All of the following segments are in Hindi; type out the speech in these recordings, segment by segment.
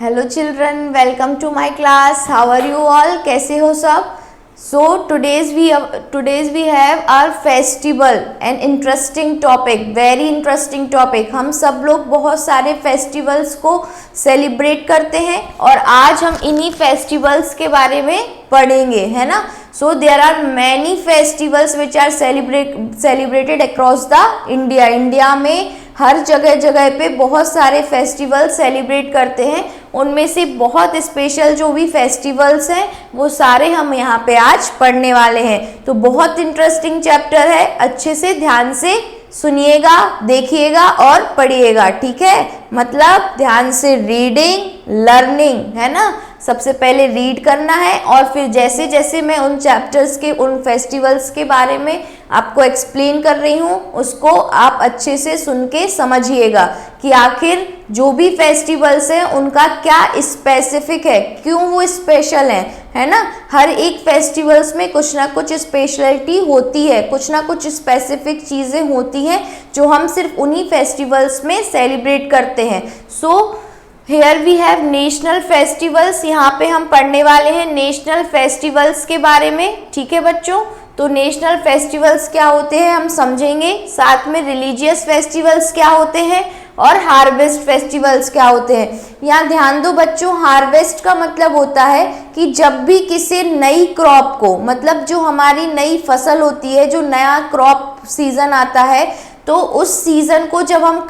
Hello children, welcome to my class. How are you all? कैसे हो सब? सो today's we have our festival, an interesting topic, very interesting topic। हम सब लोग बहुत सारे फेस्टिवल्स को सेलिब्रेट करते हैं और आज हम इन्हीं फेस्टिवल्स के बारे में पढ़ेंगे, है ना। So there are many festivals which are celebrated across the India. India में हर जगह जगह पे बहुत सारे फेस्टिवल सेलिब्रेट करते हैं। उनमें से बहुत स्पेशल जो भी फेस्टिवल्स हैं वो सारे हम यहाँ पे आज पढ़ने वाले हैं। तो बहुत इंटरेस्टिंग चैप्टर है, अच्छे से ध्यान से सुनिएगा, देखिएगा और पढ़िएगा, ठीक है। मतलब ध्यान से रीडिंग लर्निंग, है ना। सबसे पहले रीड करना है और फिर जैसे जैसे मैं उन चैप्टर्स के, उन फेस्टिवल्स के बारे में आपको एक्सप्लेन कर रही हूँ उसको आप अच्छे से सुन के समझिएगा कि आखिर जो भी फेस्टिवल्स हैं उनका क्या स्पेसिफिक है, क्यों वो स्पेशल हैं, है ना। हर एक फेस्टिवल्स में कुछ ना कुछ स्पेशलिटी होती है, कुछ ना कुछ स्पेसिफिक चीज़ें होती हैं जो हम सिर्फ उन्हीं फेस्टिवल्स में सेलिब्रेट करते हैं। So here we have national festivals. यहाँ पे हम पढ़ने वाले हैं नेशनल फेस्टिवल्स के बारे में, ठीक है बच्चों। तो नेशनल फेस्टिवल्स क्या होते हैं हम समझेंगे, साथ में रिलीजियस फेस्टिवल्स क्या होते हैं और हार्वेस्ट फेस्टिवल्स क्या होते हैं। यहाँ ध्यान दो बच्चों, हार्वेस्ट का मतलब होता है कि जब भी किसी नई क्रॉप को, मतलब जो हमारी नई फसल होती है, जो नया क्रॉप सीजन आता है, तो उस सीजन को जब हम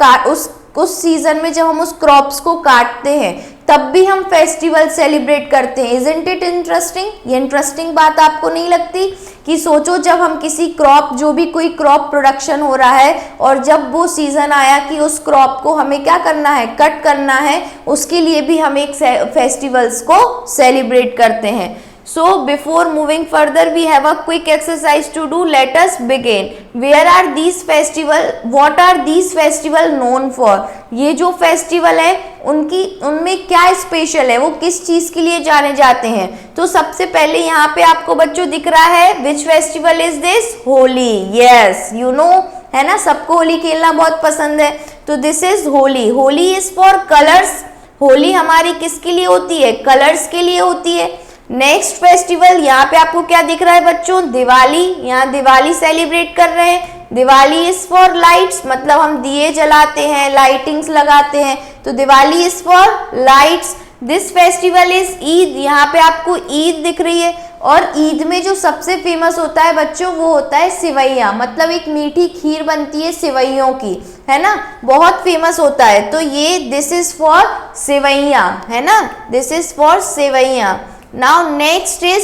उस सीजन में जब हम उस क्रॉप्स को काटते हैं तब भी हम फेस्टिवल सेलिब्रेट करते हैं। Isn't it interesting? ये इंटरेस्टिंग बात आपको नहीं लगती कि सोचो जब हम किसी क्रॉप, जो भी कोई क्रॉप प्रोडक्शन हो रहा है और जब वो सीजन आया कि उस क्रॉप को हमें क्या करना है, कट करना है, उसके लिए भी हम एक फेस्टिवल्स को सेलिब्रेट करते हैं। So before moving further we have a quick exercise to do. Let us begin. Where are these festival? What are these festival known for? ये जो फेस्टिवल है उनमें क्या स्पेशल है, वो किस चीज़ के लिए जाने जाते हैं। तो सबसे पहले यहाँ पे आपको बच्चों दिख रहा है which festival is this? Holi. Yes, you know, है ना, सबको होली खेलना बहुत पसंद है। तो this is Holi. Holi is for colours. Holi हमारी किसके लिए होती है? कलर्स के लिए होती है। नेक्स्ट फेस्टिवल यहाँ पे आपको क्या दिख रहा है बच्चों? दिवाली। यहाँ दिवाली सेलिब्रेट कर रहे हैं। दिवाली इज फॉर लाइट्स, मतलब हम दिए जलाते हैं, लाइटिंग्स लगाते हैं, तो Diwali is for lights. This festival is Eid. यहाँ पे आपको ईद दिख रही है और ईद में जो सबसे फेमस होता है बच्चों वो होता है सिवैया, मतलब एक मीठी खीर बनती है सिवैयों की, है ना, बहुत फेमस होता है। तो ये दिस इज फॉर सिवैया, है ना, this is for sevaiyan. Now next is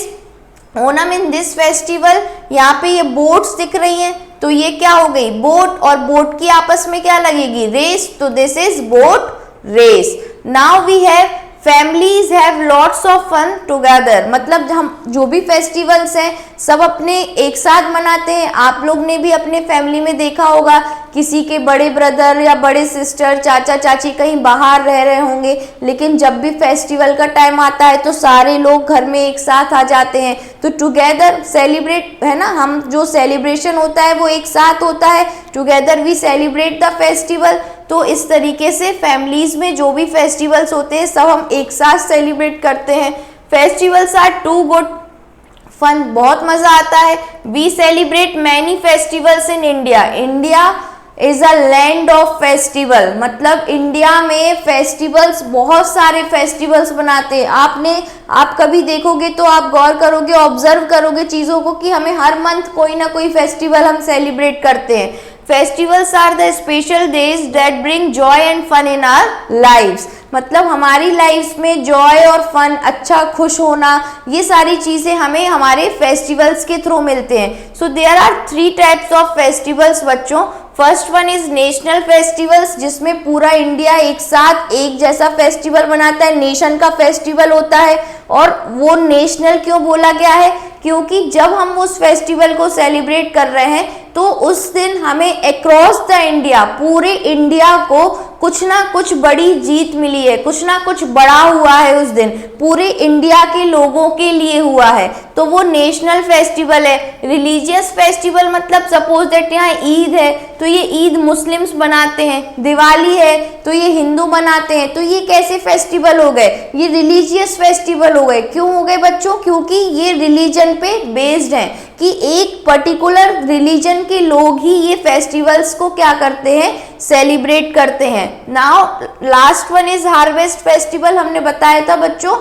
Onam. In this festival यहाँ पे ये बोट्स दिख रही हैं, तो ये क्या हो गई? बोट और बोट की आपस में क्या लगेगी? रेस। तो this is boat race. Now we have families have lots of fun together, मतलब हम जो भी फेस्टिवल्स हैं सब अपने एक साथ मनाते हैं। आप लोग ने भी अपने फैमिली में देखा होगा किसी के बड़े ब्रदर या बड़े सिस्टर, चाचा चाची कहीं बाहर रह रहे होंगे, लेकिन जब भी फेस्टिवल का टाइम आता है तो सारे लोग घर में एक साथ आ जाते हैं, तो टुगेदर सेलिब्रेट, है ना, हम जो सेलिब्रेशन होता है वो एक साथ होता है। Together we celebrate the festival. तो इस तरीके से फैमिलीज में जो भी फेस्टिवल्स होते हैं सब हम एक साथ सेलिब्रेट करते हैं। Festivals are too good fun, बहुत मजा आता है। We celebrate many festivals in India. India is a land of festival, मतलब इंडिया में फेस्टिवल्स, बहुत सारे फेस्टिवल्स बनाते हैं। आप कभी देखोगे तो आप गौर करोगे, ऑब्जर्व करोगे चीज़ों को कि हमें हर मंथ कोई ना कोई फेस्टिवल हम सेलिब्रेट करते हैं। Festivals are the special days that bring joy and fun in our lives, मतलब हमारी लाइफ में जॉय और फन, अच्छा खुश होना, ये सारी चीज़ें हमें हमारे फेस्टिवल्स के थ्रू मिलते हैं। So there are 3 types of festivals बच्चों। First one is national festivals, जिसमें पूरा इंडिया एक साथ एक जैसा फेस्टिवल मनाता है, नेशन का फेस्टिवल होता है। और वो नेशनल क्यों बोला गया है? क्योंकि जब हम उस फेस्टिवल को सेलिब्रेट कर रहे हैं तो उस दिन हमें अक्रॉस द इंडिया, पूरे इंडिया को कुछ ना कुछ बड़ी जीत मिली है, कुछ ना कुछ बड़ा हुआ है उस दिन, पूरे इंडिया के लोगों के लिए हुआ है। तो वो नेशनल फेस्टिवल है। रिलीजियस फेस्टिवल मतलब सपोज दैट यहाँ ईद है तो ये ईद मुस्लिम्स मनाते हैं, दिवाली है तो ये हिंदू मनाते हैं, तो ये कैसे फेस्टिवल हो गए? ये रिलीजियस फेस्टिवल हो गए। क्यों हो गए बच्चों? क्योंकि ये रिलीजन पे बेस्ड है कि एक पर्टिकुलर रिलीजन के लोग ही ये फेस्टिवल्स को क्या करते हैं, सेलिब्रेट करते हैं। Now last one is harvest festival. हमने बताया था बच्चों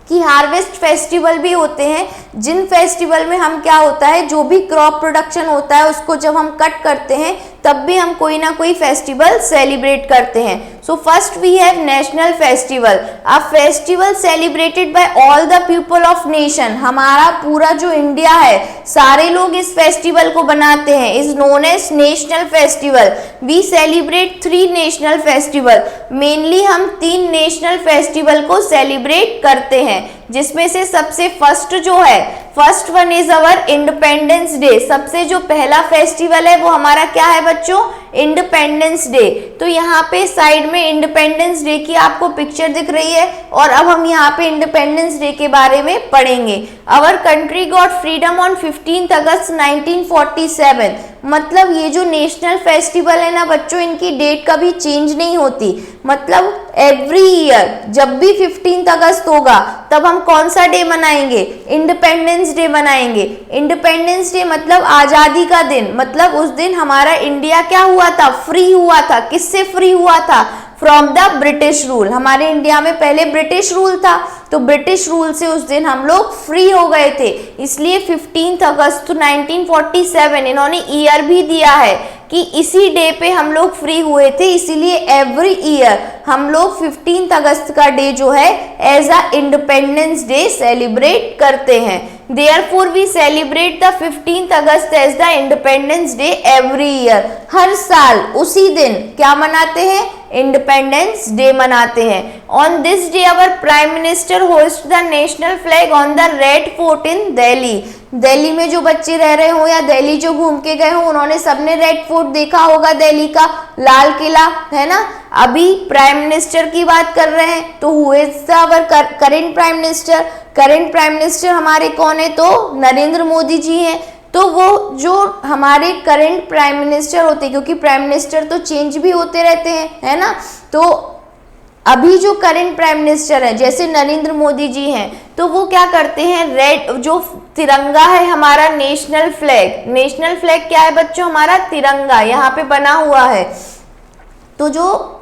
कि हार्वेस्ट फेस्टिवल भी होते हैं, जिन फेस्टिवल में हम क्या होता है, जो भी क्रॉप प्रोडक्शन होता है उसको जब हम कट करते हैं तब भी हम कोई ना कोई फेस्टिवल सेलिब्रेट करते हैं। So first we have national festival, a festival celebrated by all the people of nation. हमारा पूरा जो इंडिया है सारे लोग इस फेस्टिवल को बनाते हैं, is known as national festival. We celebrate 3 national festival, mainly हम 3 नेशनल फेस्टिवल को सेलिब्रेट करते हैं, जिसमें से सबसे फर्स्ट जो है, first one is our independence day. सबसे जो पहला फेस्टिवल है वो हमारा क्या है बच्चों, इंडिपेंडेंस डे। तो यहाँ पे साइड में इंडिपेंडेंस डे की आपको पिक्चर दिख रही है और अब हम यहाँ पे इंडिपेंडेंस डे के बारे में पढ़ेंगे। Our country got freedom on 15 August 1947। मतलब ये जो नेशनल फेस्टिवल है ना बच्चों, इनकी डेट कभी चेंज नहीं होती। मतलब एवरी ईयर जब भी 15 अगस्त होगा तब हम कौन सा डे मनाएंगे, इंडिपेंडेंस डे मनाएंगे। इंडिपेंडेंस डे मतलब आजादी का दिन, मतलब उस दिन हमारा इंडिया क्या हुआ था, फ्री हुआ था। किससे फ्री हुआ था? From the British rule. हमारे इंडिया में पहले ब्रिटिश रूल था, तो ब्रिटिश रूल से उस दिन हम लोग फ्री हो गए थे, इसलिए 15 अगस्त 1947 इन्होंने ईयर भी दिया है कि इसी डे पे हम लोग फ्री हुए थे, इसीलिए एवरी ईयर हम लोग 15 अगस्त का डे जो है as a Independence Day celebrate करते हैं। Therefore we celebrate the 15th August as the Independence Day every year। हर साल उसी दिन क्या मनाते हैं, इंडिपेंडेंस डे मनाते हैं। On this day our Prime Minister hoist the national flag on the Red Fort in Delhi। Delhi में जो बच्चे रह रहे हो या दिल्ली जो घूम के गए हो, उन्होंने सबने रेड फोर्ट देखा होगा, दिल्ली का लाल किला, है ना। अभी प्राइम मिनिस्टर की बात कर रहे हैं तो who is our current prime minister. Current prime minister हमारे कौन है, तो नरेंद्र मोदी जी हैं। तो वो जो हमारे करंट प्राइम मिनिस्टर होते हैं, क्योंकि प्राइम मिनिस्टर तो चेंज भी होते रहते हैं, है ना, तो अभी जो करंट प्राइम मिनिस्टर है जैसे नरेंद्र मोदी जी हैं, तो वो क्या करते हैं, रेड जो तिरंगा है हमारा नेशनल फ्लैग, नेशनल फ्लैग क्या है बच्चों, हमारा तिरंगा यहाँ पे बना हुआ है, तो जो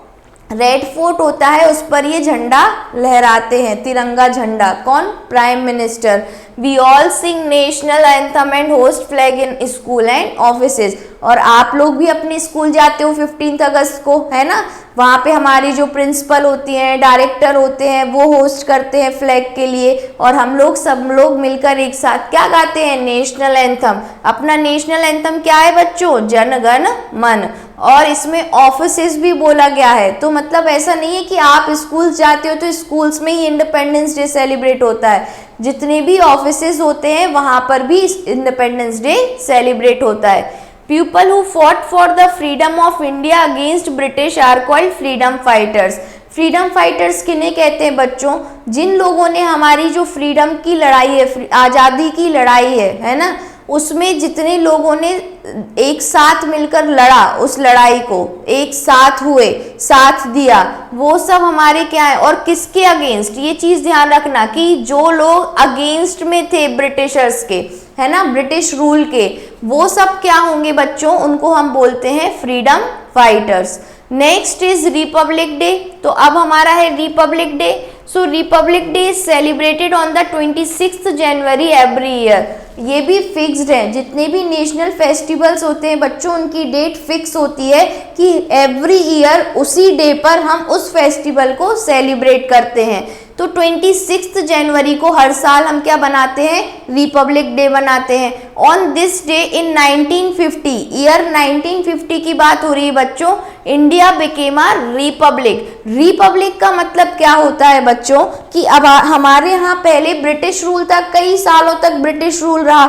रेड फोर्ट होता है उस पर ये झंडा लहराते हैं, तिरंगा झंडा। कौन, prime minister. We all sing national anthem and host flag in school and offices. और आप लोग भी अपने स्कूल जाते हो 15 अगस्त को, है ना, वहाँ पे हमारी जो प्रिंसिपल होती हैं, डायरेक्टर होते हैं, वो होस्ट करते हैं फ्लैग के लिए, और हम लोग सब लोग मिलकर एक साथ क्या गाते हैं, नेशनल एंथम। अपना नेशनल एंथम क्या है बच्चों, जन गण मन। और इसमें ऑफिसेज भी बोला गया है, तो मतलब ऐसा नहीं है कि आप स्कूल जाते हो तो स्कूल्स में ही इंडिपेंडेंस डे सेलिब्रेट होता है, जितने भी ऑफिसेज होते हैं वहाँ पर भी इंडिपेंडेंस डे सेलिब्रेट होता है। People who fought for the freedom of India against British are called freedom fighters। Freedom fighters किन्हें कहते हैं बच्चों, जिन लोगों ने हमारी जो फ्रीडम की लड़ाई है, आज़ादी की लड़ाई है ना, उसमें जितने लोगों ने एक साथ मिलकर लड़ा, उस लड़ाई को एक साथ हुए, साथ दिया, वो सब हमारे क्या है। और किसके अगेंस्ट, ये चीज़ ध्यान रखना कि जो लोग अगेंस्ट में थे ब्रिटिशर्स के, है ना, ब्रिटिश रूल के, वो सब क्या होंगे बच्चों, उनको हम बोलते हैं freedom fighters. Next is Republic day. तो अब हमारा है Republic day. So Republic Day is celebrated on the 26 January every year. ये भी फिक्स्ड है, जितने भी नेशनल फेस्टिवल्स होते हैं बच्चों, उनकी डेट फिक्स होती है कि एवरी ईयर उसी डे पर हम उस फेस्टिवल को सेलिब्रेट करते हैं। तो 26 जनवरी को हर साल हम क्या बनाते हैं, रिपब्लिक डे बनाते हैं। On this day in 1950, year 1950 की बात हो रही है बच्चों, India became a republic. Republic का मतलब क्या होता है बच्चों, कि अब हमारे यहाँ पहले ब्रिटिश रूल था, कई सालों तक ब्रिटिश रूल रहा,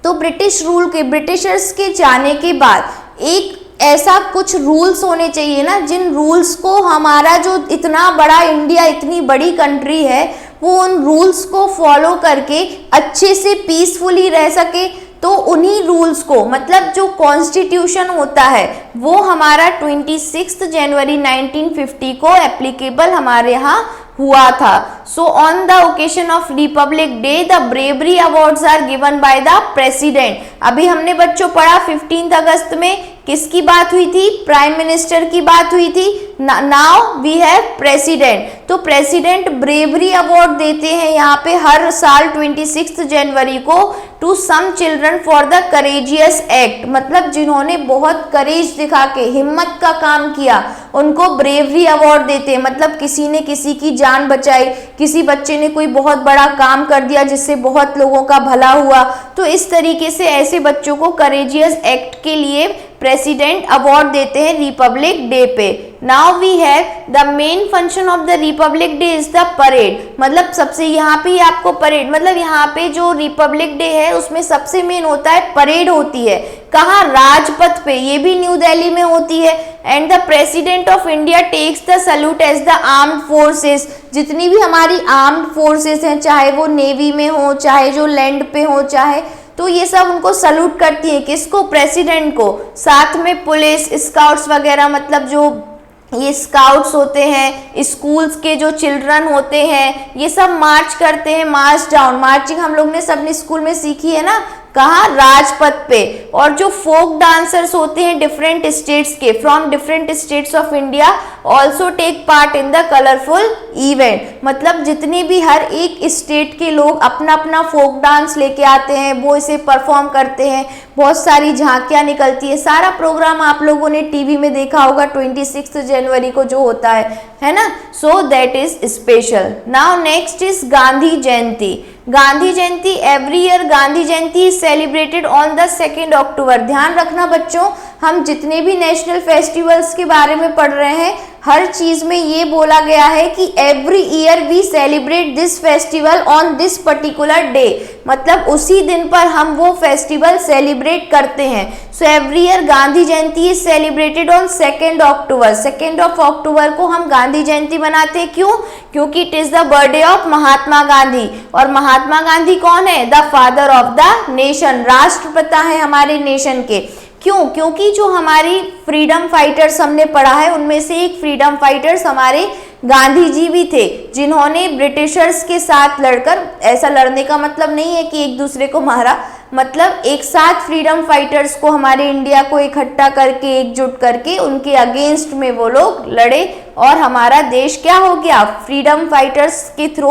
तो ब्रिटिशर्स के जाने के बाद एक ऐसा कुछ रूल्स होने चाहिए ना, जिन रूल्स को हमारा जो इतना बड़ा इंडिया, इतनी बड़ी कंट्री है, वो उन रूल्स को फॉलो करके अच्छे से पीसफुली रह सके। तो उन्हीं रूल्स को, मतलब जो कॉन्स्टिट्यूशन होता है वो हमारा 26 जनवरी 1950 को एप्लीकेबल हमारे यहाँ हुआ था। So on the occasion of Republic Day the bravery awards are given by the president. अभी हमने बच्चों पढ़ा 15 अगस्त में किसकी बात हुई थी? प्राइम मिनिस्टर की बात हुई थी। Now we have president. तो प्रेसिडेंट ब्रेवरी अवार्ड देते हैं यहाँ पे हर साल 26 जनवरी को to some children for the courageous act, मतलब जिन्होंने बहुत करेज दिखा के हिम्मत का काम किया उनको ब्रेवरी अवार्ड देते हैं। मतलब किसी ने किसी की जान बचाई, किसी बच्चे ने कोई बहुत बड़ा काम कर दिया जिससे बहुत लोगों का भला हुआ, तो इस तरीके से ऐसे बच्चों को करेजियस एक्ट के लिए प्रेसिडेंट अवार्ड देते हैं रिपब्लिक डे पे। Now we have the main function of the Republic Day is the parade. मतलब सबसे यहाँ पे आपको परेड, मतलब यहाँ पे जो रिपब्लिक डे है उसमें सबसे मेन होता है परेड होती है। कहाँ? राजपथ पे, ये भी न्यू दिल्ली में होती है। And the president of India takes the salute as the armed forces. जितनी भी हमारी आर्म्ड फोर्सेस हैं, चाहे वो नेवी में हो, चाहे जो लैंड पे हो, चाहे, तो ये सब उनको सल्यूट करती है। किसको? प्रेसिडेंट को। साथ में पुलिस, स्काउट्स वगैरह, मतलब जो ये स्काउट्स होते हैं, स्कूल्स के जो चिल्ड्रन होते हैं, ये सब मार्च करते हैं, मार्च डाउन। मार्चिंग हम लोग ने सबने स्कूल में सीखी है ना, कहाँ? राजपथ पे। और जो फोक डांसर्स होते हैं डिफरेंट स्टेट्स के, from different states of India also take part in the colourful event. मतलब जितने भी हर एक स्टेट के लोग अपना अपना फोक डांस लेके आते हैं, वो इसे परफॉर्म करते हैं, बहुत सारी झांकियां निकलती है। सारा प्रोग्राम आप लोगों ने टीवी में देखा होगा 26 जनवरी को जो होता है ना। So that is special. Now next is Gandhi Jayanti. Gandhi Jayanti every year Gandhi Jayanti is celebrated on the 2 अक्टूबर। ध्यान रखना बच्चों, हम जितने भी नेशनल फेस्टिवल्स के बारे में पढ़ रहे हैं, हर चीज में ये बोला गया है कि every year we celebrate this festival on this particular day. मतलब उसी दिन पर हम वो फेस्टिवल सेलिब्रेट करते हैं। So every year Gandhi Jayanti is celebrated on 2 October. 2 अक्टूबर को हम गांधी जयंती मनाते हैं। क्यों? क्योंकि it is the birthday of Mahatma Gandhi. और महात्मा गांधी कौन है? The father of the nation, राष्ट्रपिता है हमारे नेशन के। क्यों? क्योंकि जो हमारी फ्रीडम फाइटर्स हमने पढ़ा है, उनमें से एक फ्रीडम फाइटर्स हमारे गांधी जी भी थे, जिन्होंने ब्रिटिशर्स के साथ लड़कर, ऐसा लड़ने का मतलब नहीं है कि एक दूसरे को मारा, मतलब एक साथ फ्रीडम फाइटर्स को, हमारे इंडिया को इकट्ठा करके, एकजुट करके उनके अगेंस्ट में वो लोग लड़े और हमारा देश क्या हो गया? फ्रीडम फाइटर्स के थ्रू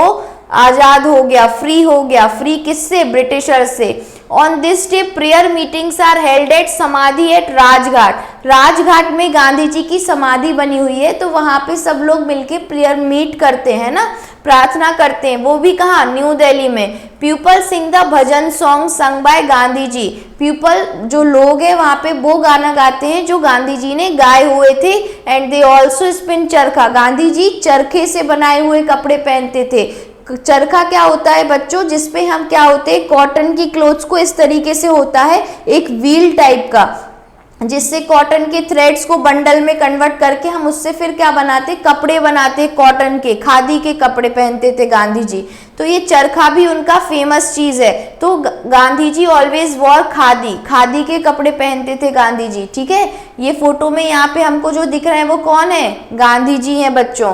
आज़ाद हो गया, फ्री हो गया। फ्री किससे? ब्रिटिशर्स से। On this day prayer meetings are held at samadhi at Rajghat. Rajghat में गांधी जी की समाधि बनी हुई है, तो वहाँ पे सब लोग मिलके प्रेयर मीट करते हैं ना, प्रार्थना करते हैं। वो भी कहाँ? न्यू दिल्ली में। People sing the bhajan song sung by Gandhi ji. People जो लोग हैं वहाँ पे वो गाना गाते हैं जो गांधी जी ने गाए हुए थे। एंड दे ऑल्सो स्पिन चरखा। गांधी जी चरखे से बनाए हुए कपड़े पहनते थे। चरखा क्या होता है बच्चों? जिसपे हम क्या होते हैं, कॉटन की क्लोथ्स को इस तरीके से होता है एक व्हील टाइप का, जिससे कॉटन के थ्रेड्स को बंडल में कन्वर्ट करके हम उससे फिर क्या बनाते? कपड़े बनाते, कॉटन के, खादी के कपड़े पहनते थे गांधी जी। तो ये चरखा भी उनका फेमस चीज है। तो गांधी जी ऑलवेज वॉर खादी, खादी के कपड़े पहनते थे गांधी जी। ठीक है, ये फोटो में यहाँ पे हमको जो दिख रहे हैं वो कौन है? गांधी जी हैं बच्चों।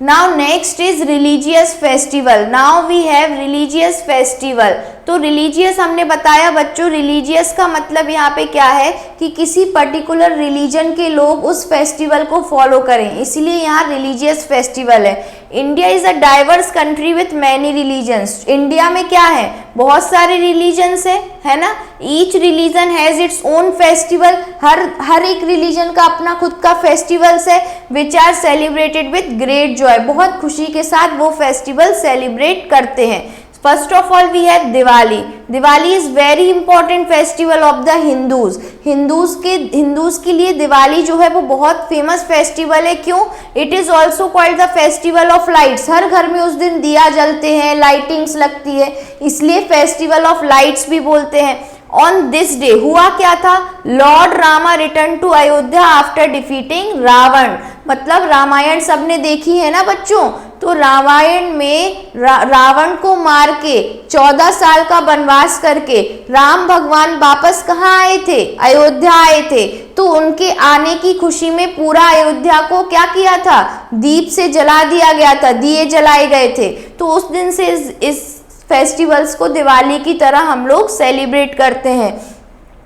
Now next is religious festival. Now we have religious festival. तो रिलीजियस हमने बताया बच्चों, रिलीजियस का मतलब यहाँ पे क्या है कि किसी पर्टिकुलर रिलीजन के लोग उस फेस्टिवल को फॉलो करें, इसलिए यहाँ रिलीजियस फेस्टिवल है। India is a diverse country with many religions. India में क्या है? बहुत सारे रिलीजन्स है ना। Each religion has its own festival. हर एक रिलीजन का अपना खुद का फेस्टिवल्स है, which are celebrated with great joy. बहुत खुशी के साथ वो फेस्टिवल सेलिब्रेट करते हैं। First of all we have Diwali. Diwali is very important festival of the Hindus. Hindus के लिए दिवाली जो है वो बहुत फेमस फेस्टिवल है। क्यों? It is also called the festival of lights. हर घर में उस दिन दिया जलते हैं, लाइटिंग्स लगती है, इसलिए फेस्टिवल ऑफ लाइट्स भी बोलते हैं। ऑन दिस डे हुआ क्या था, lord Rama return to Ayodhya after defeating Ravana. मतलब रामायण सबने देखी है ना बच्चों, तो रामायण में रावण को मार के 14 साल का वनवास करके राम भगवान वापस कहाँ आए थे, अयोध्या आए थे। तो उनके आने की खुशी में पूरा अयोध्या को क्या किया था, दीप से जला दिया गया था, दिए जलाए गए थे। तो उस दिन से इस फेस्टिवल्स को दिवाली की तरह हम लोग सेलिब्रेट करते हैं।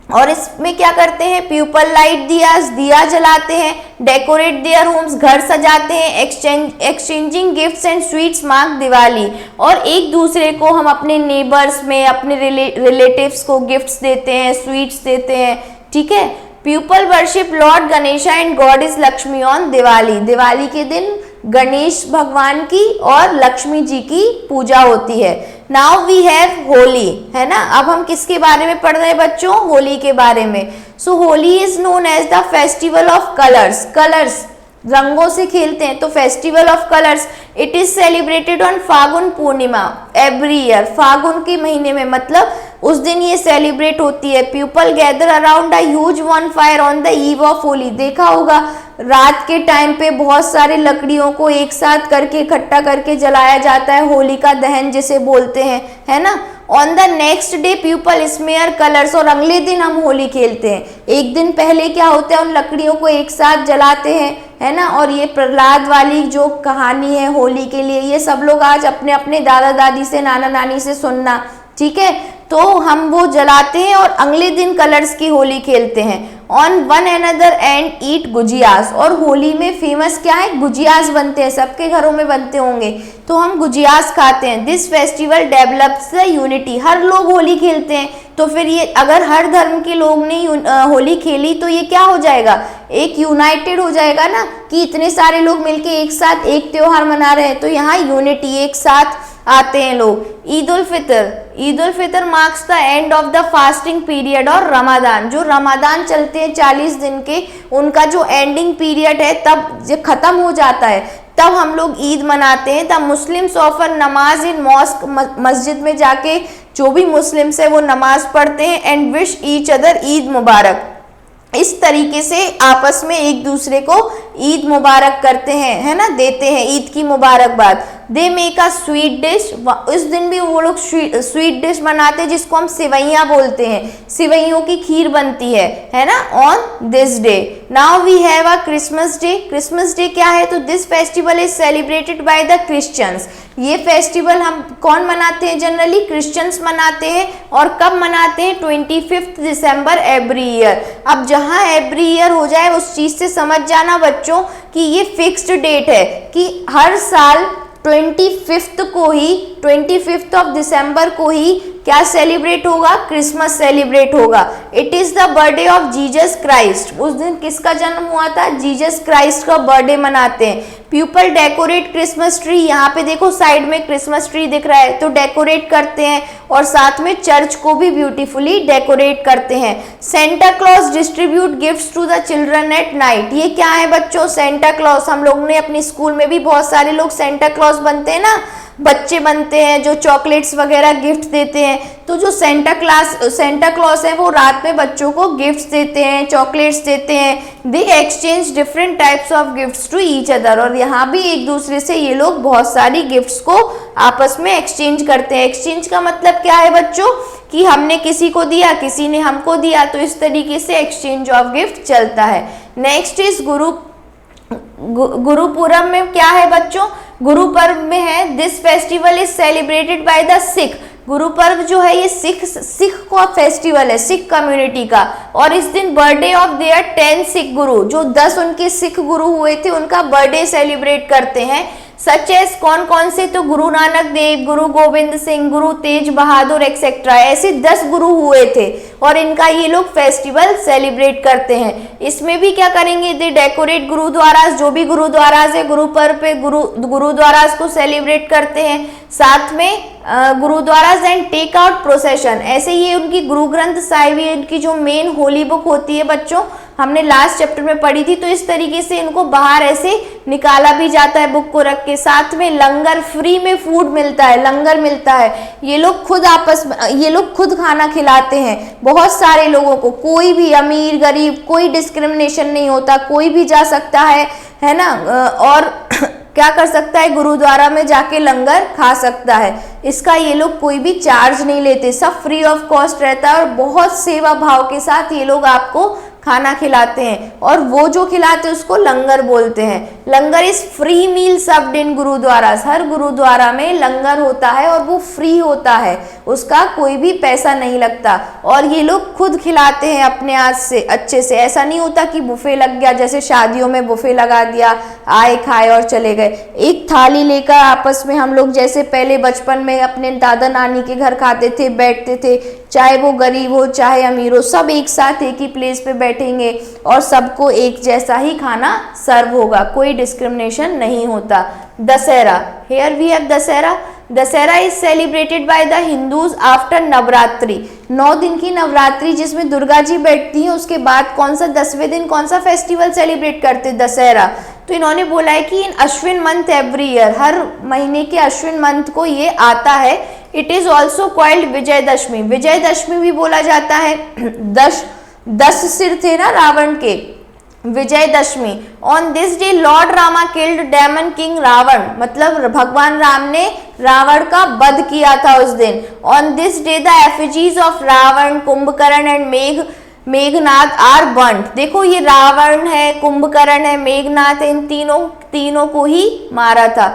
और इसमें क्या करते हैं, पीपल लाइट दिया जलाते हैं, डेकोरेट देयर होम्स, घर सजाते हैं, exchanging gifts and sweets mark Diwali. और एक दूसरे को हम अपने नेबर्स में, अपने रिलेटिव्स को गिफ्ट्स देते हैं, स्वीट्स देते हैं, ठीक है। People worship Lord Ganesha and goddess Lakshmi on Diwali. Diwali के दिन गणेश भगवान की और लक्ष्मी जी की पूजा होती है। नाउ वी हैव होली, है ना। अब हम किसके बारे में पढ़ रहे हैं बच्चों, होली के बारे में। So Holi is known as the festival of colours. Colours रंगों से खेलते हैं, तो festival of colours. It is celebrated on Phagun Purnima every year. Phagun के महीने में, मतलब उस दिन ये सेलिब्रेट होती है। People gather around a huge one fire on the eve of Holi. देखा होगा रात के टाइम पे बहुत सारे लकड़ियों को एक साथ करके इकट्ठा करके जलाया जाता है, होली का दहन जिसे बोलते हैं, है ना। On the next day people smear colours, और अगले दिन हम होली खेलते हैं। एक दिन पहले क्या होता है, उन लकड़ियों को एक साथ जलाते हैं, है ना। और ये प्रहलाद वाली जो कहानी है होली के लिए, ये सब लोग आज अपने अपने दादा दादी से, नाना नानी से सुनना, ठीक है। तो हम वो जलाते हैं और अगले दिन कलर्स की होली खेलते हैं। On one another and eat gujiyas, और होली में फेमस क्या है, गुजियास बनते हैं, सबके घरों में बनते होंगे, तो हम गुजियास खाते हैं। This festival develops the unity, हर लोग होली खेलते हैं, तो फिर ये अगर हर धर्म के लोग ने होली खेली तो ये क्या हो जाएगा, एक यूनाइटेड हो जाएगा ना, कि इतने सारे लोग मिलके एक साथ एक त्योहार मना रहे हैं, तो यहाँ यूनिटी, एक साथ आते हैं लोग। Eid ul Fitr marks the end of the fasting period और रमादान। जो रमादान चलते हैं 40 दिन के, उनका जो एंडिंग पीरियड है, तब जब खत्म हो जाता है तब हम लोग ईद मनाते हैं। तब मुस्लिम्स ऑफर नमाज इन मॉस्क, मस्जिद में जाके जो भी मुस्लिम्स है वो नमाज पढ़ते हैं। And wish each other Eid Mubarak. इस तरीके से आपस में एक दूसरे को ईद मुबारक करते हैं, है ना, देते हैं ईद की मुबारकबाद। They make a sweet dish, इस दिन भी वो लोग स्वीट डिश बनाते हैं जिसको हम सिवैयाँ बोलते हैं, सिवैयों की खीर बनती है ना, on this day. Now we have a Christmas day. Christmas day क्या है, तो this festival is celebrated by the Christians. ये फेस्टिवल हम कौन मनाते हैं, जनरली क्रिश्चियंस मनाते हैं। और कब मनाते हैं, 25 दिसंबर एवरी ईयर। अब जहाँ एवरी ईयर हो जाए उस चीज से समझ जाना बच्चों कि ये फिक्स्ड डेट है, कि हर साल 25 ऑफ दिसंबर को ही क्या सेलिब्रेट होगा, क्रिसमस सेलिब्रेट होगा। It is the birthday of Jesus Christ. उस दिन किसका जन्म हुआ था, जीसस क्राइस्ट का बर्थडे मनाते हैं। पीपल डेकोरेट क्रिसमस ट्री, यहाँ पे देखो साइड में क्रिसमस ट्री दिख रहा है, तो डेकोरेट करते हैं, और साथ में चर्च को भी ब्यूटीफुली डेकोरेट करते हैं। Santa Claus distribute gifts to the children at night. ये क्या है बच्चों, सेंटा क्लॉज। हम लोग ने अपनी स्कूल में भी बहुत सारे लोग सेंटा क्लॉज बनते हैं ना, बच्चे बनते हैं जो चॉकलेट्स वगैरह गिफ्ट देते हैं। तो जो सेंटा क्लॉज है वो रात में बच्चों को गिफ्ट्स देते हैं, चॉकलेट्स देते हैं। They exchange different types of gifts to each other, और यहाँ भी एक दूसरे से ये लोग बहुत सारी गिफ्ट्स को आपस में एक्सचेंज करते हैं। एक्सचेंज का मतलब क्या है बच्चों, कि हमने किसी को दिया, किसी ने हमको दिया, तो इस तरीके से एक्सचेंज ऑफ गिफ्ट चलता है। नेक्स्ट इज गुरुपुरम में क्या है बच्चों, गुरु पर्व में है, this festival is celebrated by the Sikh. Guru Parv जो है ये सिख का फेस्टिवल है, सिख कम्युनिटी का। और इस दिन बर्थडे ऑफ देयर 10 सिख गुरु, जो 10 उनके सिख गुरु हुए थे, उनका बर्थडे सेलिब्रेट करते हैं। सच एस कौन कौन से, तो गुरु नानक देव, गुरु गोविंद सिंह, गुरु तेज बहादुर एक्सेट्रा, ऐसे 10 गुरु हुए थे, और इनका ये लोग फेस्टिवल सेलिब्रेट करते हैं। इसमें भी क्या करेंगे, दे डेकोरेट गुरुद्वारास, जो भी गुरुद्वारास है गुरु पर्व पे गुरुद्वारास को सेलिब्रेट करते हैं। साथ में गुरुद्वारास एंड टेक आउट प्रोसेशन, ऐसे ये उनकी गुरु ग्रंथ साहिब, इनकी जो मेन होली बुक होती है बच्चों, हमने लास्ट चैप्टर में पढ़ी थी। तो इस तरीके से इनको बाहर ऐसे निकाला भी जाता है बुक को रख के। साथ में लंगर, फ्री में फूड मिलता है, लंगर मिलता है। ये लोग खुद खाना खिलाते हैं बहुत सारे लोगों को, कोई भी अमीर गरीब कोई डिस्क्रिमिनेशन नहीं होता, कोई भी जा सकता है ना, और क्या कर सकता है, गुरुद्वारा में जाके लंगर खा सकता है। इसका ये लोग कोई भी चार्ज नहीं लेते, सब फ्री ऑफ कॉस्ट रहता है और बहुत सेवा भाव के साथ ये लोग आपको खाना खिलाते हैं। और वो जो खिलाते हैं उसको लंगर बोलते हैं। Langar is free meal served in gurudwara. हर गुरुद्वारा में लंगर होता है और वो फ्री होता है, उसका कोई भी पैसा नहीं लगता। और ये लोग खुद खिलाते हैं अपने हाथ से अच्छे से। ऐसा नहीं होता कि बुफे लग गया, जैसे शादियों में बुफे लगा दिया, आए खाए और चले गए। एक थाली लेकर आपस में हम लोग जैसे पहले बचपन में अपने दादा नानी के घर खाते थे, बैठते थे, चाहे वो गरीब हो चाहे अमीर हो, सब एक साथ एक ही प्लेस पे बैठेंगे और सबको एक जैसा ही खाना सर्व होगा, कोई डिस्क्रिमिनेशन नहीं होता। Dussehra, here we have Dussehra. Dussehra is celebrated by the Hindus after Navratri. 9 दिन की नवरात्रि जिसमें दुर्गा जी बैठती हैं, उसके बाद कौन सा 10वें दिन कौन सा फेस्टिवल सेलिब्रेट करते, दशहरा। तो इन्होंने बोला है कि इन अश्विन मंथ एवरी ईयर, हर महीने के अश्विन मंथ को ये आता है। It is also called Vijayadashami. Vijayadashami भी बोला जाता है। 10 सिर थे ना रावण के, Vijayadashami. On this day lord Rama killed demon king Ravana, मतलब भगवान राम ने रावण का वध किया था उस दिन। On this day the effigies of Ravan, Kumbhakarna and Meghnad are burned. देखो ये रावण है, कुंभकर्ण है, मेघनाद है, इन तीनों को ही मारा था।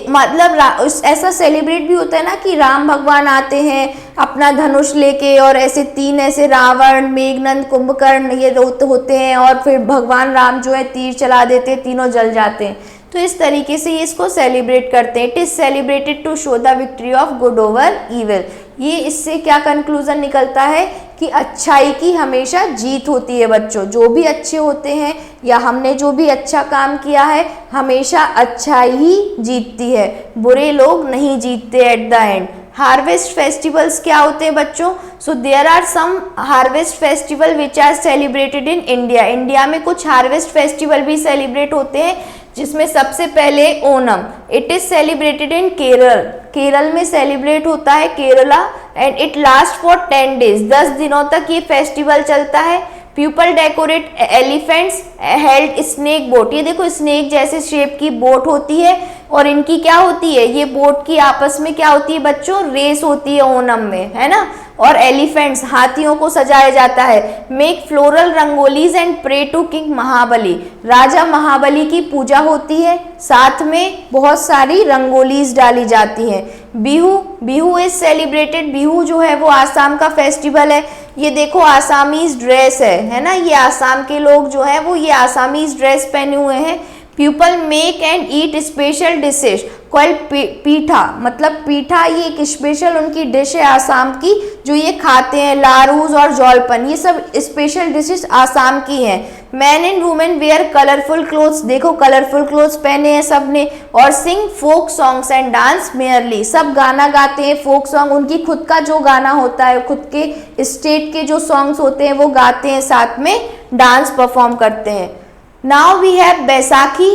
मतलब ऐसा सेलिब्रेट भी होता है ना कि राम भगवान आते हैं अपना धनुष लेके और ऐसे 3 ऐसे रावण, मेघनंद, कुंभकर्ण ये होते हैं और फिर भगवान राम जो है तीर चला देते हैं, तीनों जल जाते हैं। तो इस तरीके से ये इसको सेलिब्रेट करते हैं। It is celebrated to show the victory of good over evil. ये इससे क्या कंक्लूजन निकलता है कि अच्छाई की हमेशा जीत होती है बच्चों। जो भी अच्छे होते हैं या हमने जो भी अच्छा काम किया है, हमेशा अच्छाई ही जीतती है, बुरे लोग नहीं जीतते at the end. Harvest festivals क्या होते हैं बच्चों? So there are some harvest festival which are celebrated in India. India में कुछ हार्वेस्ट फेस्टिवल भी सेलिब्रेट होते हैं, जिसमें सबसे पहले Onam. It is celebrated in Kerala. Kerala में सेलिब्रेट होता है, Kerala, and it last for 10 days. 10 दिनों तक ये फेस्टिवल चलता है। People decorate elephants held snake boat. ये देखो स्नेक जैसे शेप की बोट होती है और इनकी क्या होती है, ये बोट की आपस में क्या होती है बच्चों, रेस होती है ओनम में, है ना। और एलिफेंट्स हाथियों को सजाया जाता है। Make floral rangolis and pray to king Mahabali. राजा महाबली की पूजा होती है, साथ में बहुत सारी रंगोलीज डाली जाती हैं। Bihu is celebrated. बिहू जो है वो आसाम का फेस्टिवल है। ये देखो आसामीज ड्रेस है ना, ये आसाम के लोग जो है वो ये आसामीज ड्रेस पहने हुए हैं। People make and eat special dishes called पीठा। मतलब पीठा ये एक स्पेशल उनकी डिश है आसाम की, जो ये खाते हैं। लारूज और जौलपन ये सब स्पेशल डिशेज आसाम की हैं। Man and women wear colourful clothes. देखो कलरफुल क्लोथ्स पहने हैं सब ने। और sing folk songs and dance merrily. सब गाना गाते हैं, फोक सॉन्ग उनकी खुद का जो गाना होता है, खुद के स्टेट के जो सॉन्ग्स होते हैं वो गाते हैं, साथ में डांस परफॉर्म करते हैं। Now we have Baisakhi.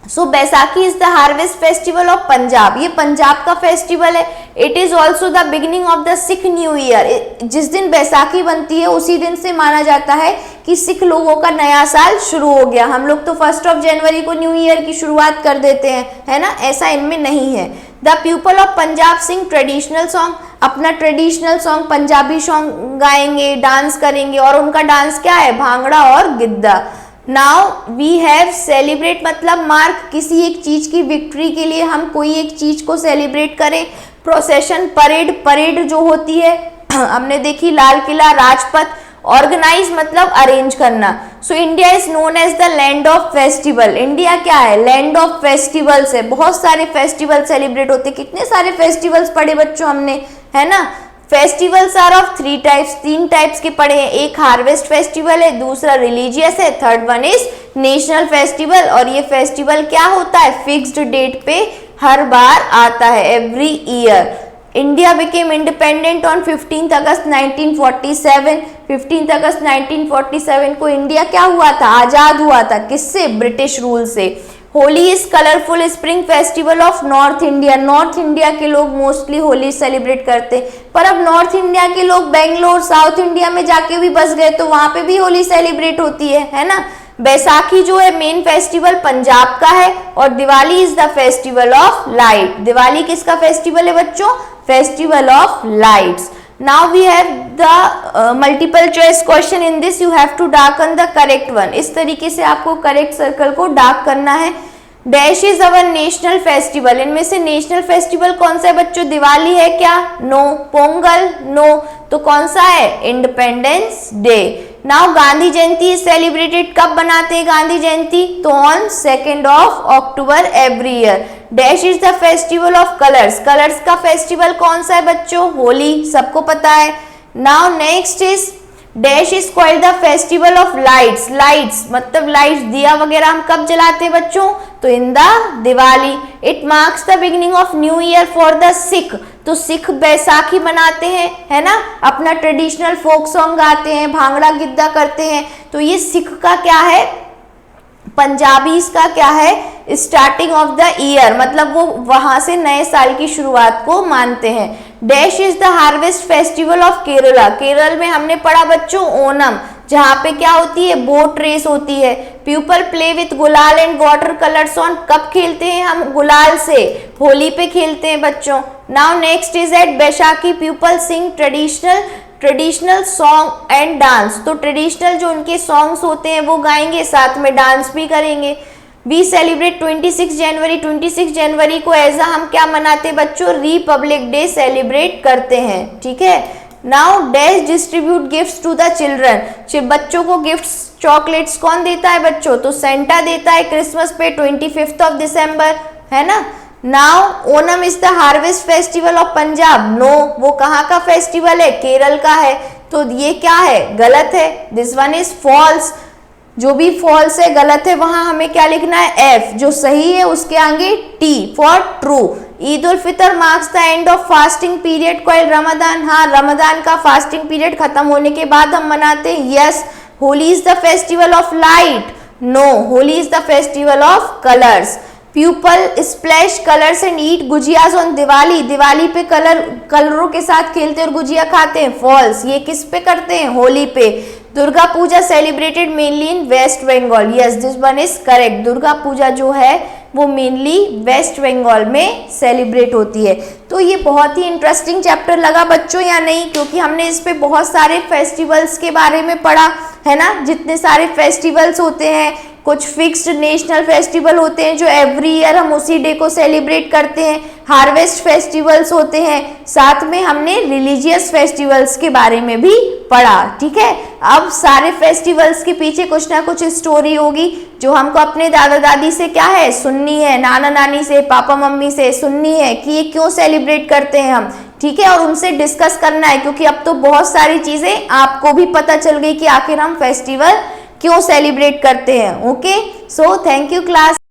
So Baisakhi is the harvest festival of Punjab. ये पंजाब का फेस्टिवल है। It is also the beginning of the Sikh new year. जिस दिन बैसाखी बनती है उसी दिन से माना जाता है कि सिख लोगों का नया साल शुरू हो गया। हम लोग तो 1 जनवरी को न्यू ईयर की शुरुआत कर देते हैं, है ना, ऐसा इनमें नहीं है। The people of Punjab sing traditional song. अपना ट्रेडिशनल सॉन्ग पंजाबी सॉन्ग गाएंगे, डांस करेंगे, और उनका डांस क्या है, भांगड़ा और gidda. Now we have celebrate मतलब मार्क, किसी एक चीज की विक्ट्री के लिए हम कोई एक चीज को सेलिब्रेट करें। प्रोसेशन, परेड जो होती है हमने देखी, लाल किला, राजपथ। ऑर्गेनाइज मतलब अरेंज करना। So India is known as the land of festival. India क्या है, लैंड ऑफ फेस्टिवल्स है। बहुत सारे फेस्टिवल सेलिब्रेट होते हैं। कितने सारे फेस्टिवल्स पढ़े बच्चों हमने, है ना। Festivals are of 3 types. 3 types के पढ़े हैं। एक हार्वेस्ट फेस्टिवल है, दूसरा रिलीजियस है, third one is national festival. और ये फेस्टिवल क्या होता है, फिक्स्ड डेट पे हर बार आता है, every year. India became independent on 15 August 1947। 15 August 1947 को इंडिया क्या हुआ था, आजाद हुआ था, किससे, ब्रिटिश रूल से। Holi is colourful spring festival of north India. North India के लोग मोस्टली होली सेलिब्रेट करते हैं, पर अब नॉर्थ इंडिया के लोग बेंगलोर, साउथ इंडिया में जाके भी बस गए तो वहां पे भी होली सेलिब्रेट होती है ना। बैसाखी जो है मेन फेस्टिवल पंजाब का है, और Diwali is the festival of light. Diwali किसका फेस्टिवल है बच्चों, festival of lights. Now we have the multiple choice question, in this you have to darken the correct one. इस तरीके से आपको करेक्ट सर्कल को डार्क करना है। Dash is our national festival, इनमें से नेशनल फेस्टिवल कौन सा है बच्चों, दिवाली है क्या, नो। पोंगल, नो। तो कौन सा है, इंडिपेंडेंस डे। नाउ गांधी जयंती सेलिब्रेटेड, कब बनाते हैं गांधी जयंती, तो on 2 October every year. Dash is the festival of colours, colours का फेस्टिवल कौन सा है बच्चों, होली, सबको पता है। Now next is dash is called the festival of lights. Lights मतलब लाइट्स, दिया वगैरह हम कब जलाते हैं बच्चों, तो in the Diwali. It marks the beginning of new year for the Sikh, तो सिख बैसाखी मनाते हैं, है ना, अपना ट्रेडिशनल फोक सॉन्ग गाते हैं, भांगड़ा गिद्दा करते हैं। तो ये सिख का क्या है, पंजाबीज का क्या है, स्टार्टिंग ऑफ द ईयर, मतलब वो वहां से नए साल की शुरुआत को मानते हैं। Dash is the harvest festival of Kerala, Kerala में हमने पढ़ा बच्चों ओनम, जहाँ पे क्या होती है, बोट रेस होती है। पीपल प्ले विथ गुलाल एंड वाटर कलर्स ऑन, कब खेलते हैं हम, गुलाल से, होली पे खेलते हैं बच्चों। Now next is at Baisakhi people sing traditional song and dance, तो ट्रेडिशनल जो उनके सॉन्ग्स होते हैं वो गाएंगे, साथ में डांस भी करेंगे। वी सेलिब्रेट 26 जनवरी, 26 जनवरी को ऐसा हम क्या मनाते हैं बच्चों, रिपब्लिक डे सेलिब्रेट करते हैं, ठीक है। Now dash distribute gifts to the children, बच्चों को गिफ्ट्स चॉकलेट्स कौन देता है बच्चों, तो सेंटा देता है क्रिसमस पे 25 दिसंबर, है ना। Now Onam is the harvest festival of Punjab, no, वो कहाँ का फेस्टिवल है, केरल का है, तो ये क्या है, गलत है, दिस वन इज फॉल्स। जो भी फॉल्स है, गलत है, वहां हमें क्या लिखना है, एफ, जो सही है उसके आगे T for true. Eid ul Fitr marks the end of fasting period called Ramzan, हाँ, रमजान का फास्टिंग पीरियड खत्म होने के बाद हम मनाते हैं, yes. Holi is the festival of light, no, Holi is the festival of colours. People splash colours and eat gujiyas on Diwali, Diwali पे कलरों के साथ खेलते और गुजिया खाते हैं, फॉल्स। ये किस पे करते हैं, होली पे। Durga Puja celebrated mainly in West Bengal, yes, this one is correct. Durga Puja जो है वो मेनली वेस्ट बंगाल में सेलिब्रेट होती है। तो ये बहुत ही इंटरेस्टिंग चैप्टर लगा बच्चों या नहीं, क्योंकि हमने इस पे बहुत सारे फेस्टिवल्स के बारे में पढ़ा, है ना। जितने सारे फेस्टिवल्स होते हैं, कुछ फिक्स्ड नेशनल फेस्टिवल होते हैं जो एवरी ईयर हम उसी डे को सेलिब्रेट करते हैं, हार्वेस्ट फेस्टिवल्स होते हैं, साथ में हमने रिलीजियस फेस्टिवल्स के बारे में भी पढ़ा, ठीक है। अब सारे फेस्टिवल्स के पीछे कुछ ना कुछ स्टोरी होगी जो हमको अपने दादा दादी से क्या है, सुननी है, नाना नानी से, पापा मम्मी से सुननी है कि ये क्यों सेलिब्रेट करते हैं हम, ठीक है, और उनसे डिस्कस करना है, क्योंकि अब तो बहुत सारी चीजें आपको भी पता चल गई कि आखिर हम फेस्टिवल क्यों सेलिब्रेट करते हैं। Okay, so thank you class.